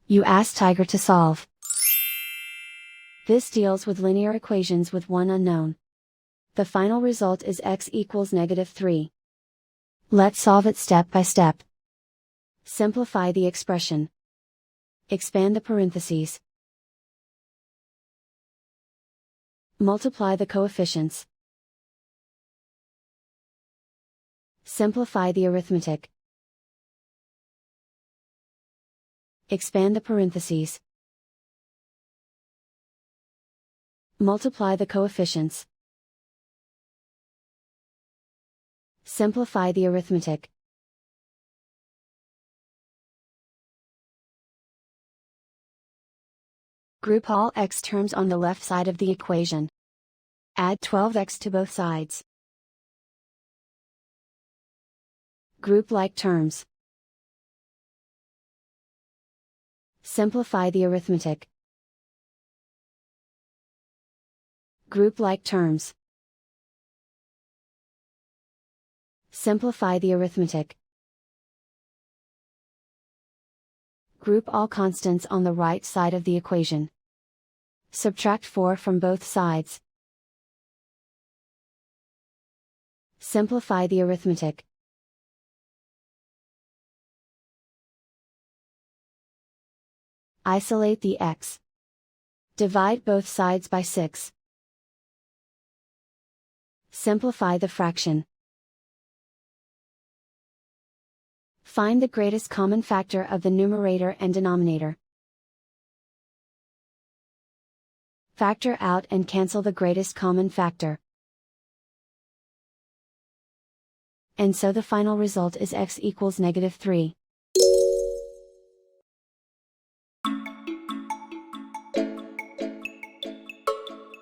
You ask Tiger to solve. This deals with linear equations with one unknown. The final result is x equals -3. Let's solve it step by step. Simplify the expression. Expand the parentheses. Multiply the coefficients. Simplify the arithmetic. Expand the parentheses. Multiply the coefficients. Simplify the arithmetic. Group all x terms on the left side of the equation. Add 12x to both sides. Group like terms. Simplify the arithmetic. Group like terms. Simplify the arithmetic. Group all constants on the right side of the equation. Subtract 4 from both sides. Simplify the arithmetic. Isolate the x. Divide both sides by 6. Simplify the fraction. Find the greatest common factor of the numerator and denominator. Factor out and cancel the greatest common factor. And so the final result is x equals -3.